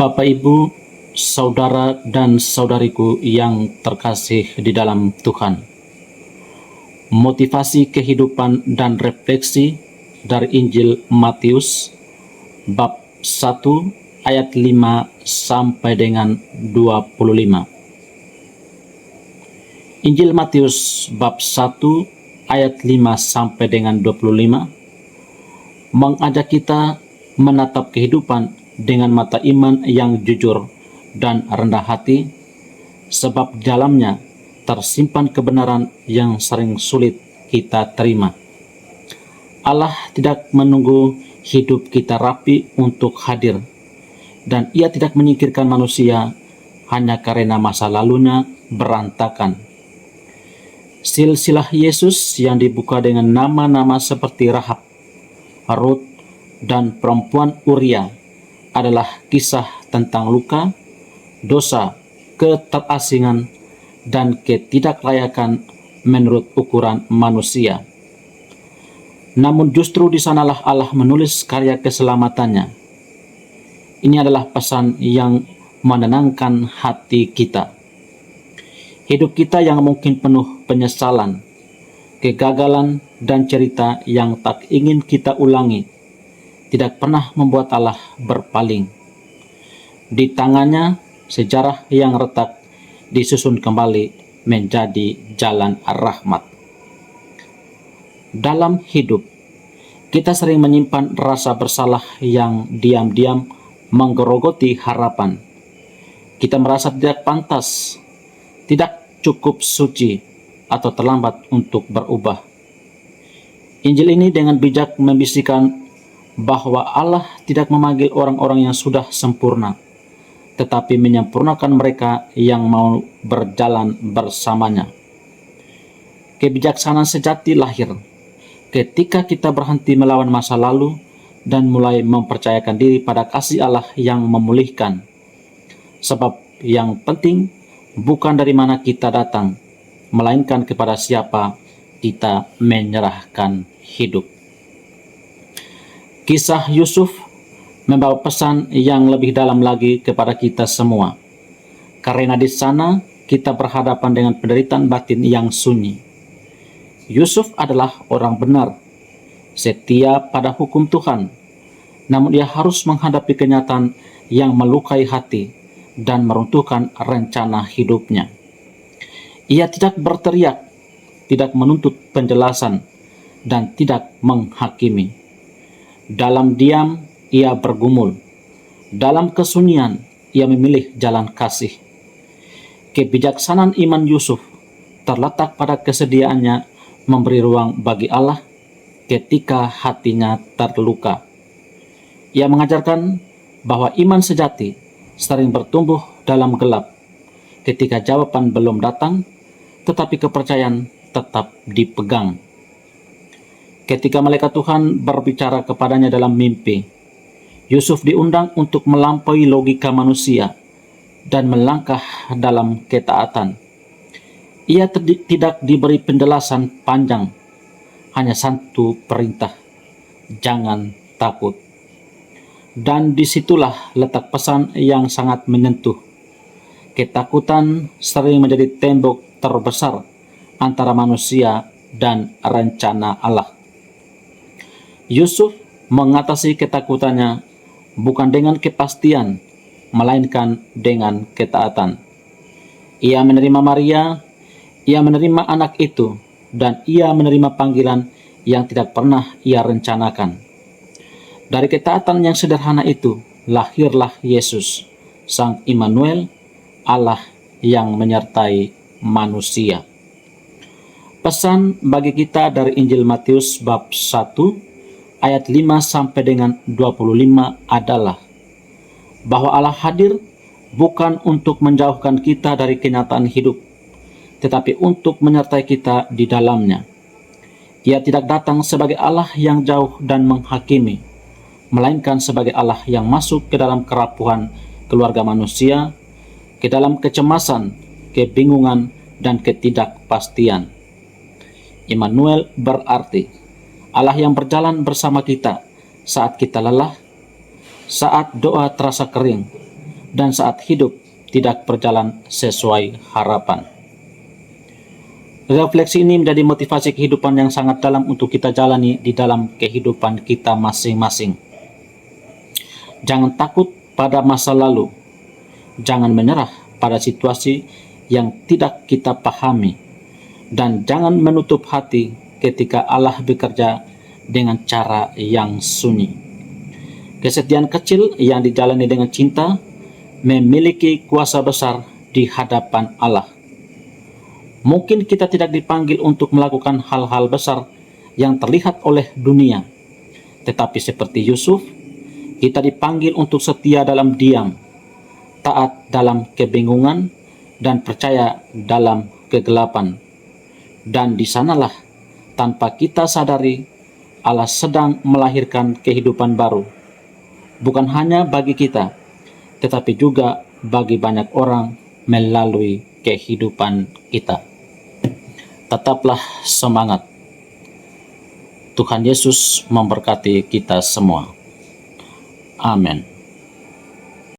Bapak, Ibu, saudara dan saudariku yang terkasih di dalam Tuhan. Motivasi kehidupan dan refleksi dari Injil Matius bab 1 ayat 5 sampai dengan 25. Injil Matius bab 1 ayat 5 sampai dengan 25 mengajak kita menatap kehidupan dengan mata iman yang jujur dan rendah hati, sebab di dalamnya tersimpan kebenaran yang sering sulit kita terima. Allah tidak menunggu hidup kita rapi untuk hadir, dan Ia tidak menyingkirkan manusia hanya karena masa lalunya berantakan. Silsilah Yesus yang dibuka dengan nama-nama seperti Rahab, Rut, dan perempuan Uria adalah kisah tentang luka, dosa, keterasingan, dan ketidaklayakan menurut ukuran manusia. Namun justru di sanalah Allah menulis karya keselamatannya. Ini adalah pesan yang menenangkan hati kita. Hidup kita yang mungkin penuh penyesalan, kegagalan, dan cerita yang tak ingin kita ulangi, tidak pernah membuat Allah berpaling. Di tangannya, sejarah yang retak disusun kembali menjadi jalan rahmat. Dalam hidup, kita sering menyimpan rasa bersalah yang diam-diam menggerogoti harapan. Kita merasa tidak pantas, tidak cukup suci, atau terlambat untuk berubah. Injil ini dengan bijak membisikkan bahwa Allah tidak memanggil orang-orang yang sudah sempurna, tetapi menyempurnakan mereka yang mau berjalan bersamanya. Kebijaksanaan sejati lahir ketika kita berhenti melawan masa lalu dan mulai mempercayakan diri pada kasih Allah yang memulihkan. Sebab yang penting bukan dari mana kita datang, melainkan kepada siapa kita menyerahkan hidup. Kisah Yusuf membawa pesan yang lebih dalam lagi kepada kita semua, karena di sana kita berhadapan dengan penderitaan batin yang sunyi. Yusuf adalah orang benar, setia pada hukum Tuhan, namun ia harus menghadapi kenyataan yang melukai hati dan meruntuhkan rencana hidupnya. Ia tidak berteriak, tidak menuntut penjelasan, dan tidak menghakimi. Dalam diam, ia bergumul. Dalam kesunyian, ia memilih jalan kasih. Kebijaksanaan iman Yusuf terletak pada kesediaannya memberi ruang bagi Allah ketika hatinya terluka. Ia mengajarkan bahwa iman sejati sering bertumbuh dalam gelap. Ketika jawaban belum datang, tetapi kepercayaan tetap dipegang. Ketika malaikat Tuhan berbicara kepadanya dalam mimpi, Yusuf diundang untuk melampaui logika manusia dan melangkah dalam ketaatan. Ia tidak diberi penjelasan panjang, hanya satu perintah: jangan takut. Dan disitulah letak pesan yang sangat menyentuh. Ketakutan sering menjadi tembok terbesar antara manusia dan rencana Allah. Yusuf mengatasi ketakutannya bukan dengan kepastian, melainkan dengan ketaatan. Ia menerima Maria, ia menerima anak itu, dan ia menerima panggilan yang tidak pernah ia rencanakan. Dari ketaatan yang sederhana itu, lahirlah Yesus, Sang Immanuel, Allah yang menyertai manusia. Pesan bagi kita dari Injil Matius bab 1 ayat 5 sampai dengan 25 adalah bahwa Allah hadir bukan untuk menjauhkan kita dari kenyataan hidup, tetapi untuk menyertai kita di dalamnya. Ia tidak datang sebagai Allah yang jauh dan menghakimi, melainkan sebagai Allah yang masuk ke dalam kerapuhan keluarga manusia, ke dalam kecemasan, kebingungan, dan ketidakpastian. Immanuel berarti Allah yang berjalan bersama kita saat kita lelah, saat doa terasa kering, dan saat hidup tidak berjalan sesuai harapan. Refleksi ini menjadi motivasi kehidupan yang sangat dalam untuk kita jalani di dalam kehidupan kita masing-masing. Jangan takut pada masa lalu. Jangan menyerah pada situasi yang tidak kita pahami. Dan jangan menutup hati ketika Allah bekerja dengan cara yang sunyi. Kesetiaan kecil yang dijalani dengan cinta memiliki kuasa besar di hadapan Allah. Mungkin kita tidak dipanggil untuk melakukan hal-hal besar yang terlihat oleh dunia. Tetapi seperti Yusuf, kita dipanggil untuk setia dalam diam, taat dalam kebingungan, dan percaya dalam kegelapan. Dan di sanalah, tanpa kita sadari, Allah sedang melahirkan kehidupan baru. Bukan hanya bagi kita, tetapi juga bagi banyak orang melalui kehidupan kita. Tetaplah semangat. Tuhan Yesus memberkati kita semua. Amin.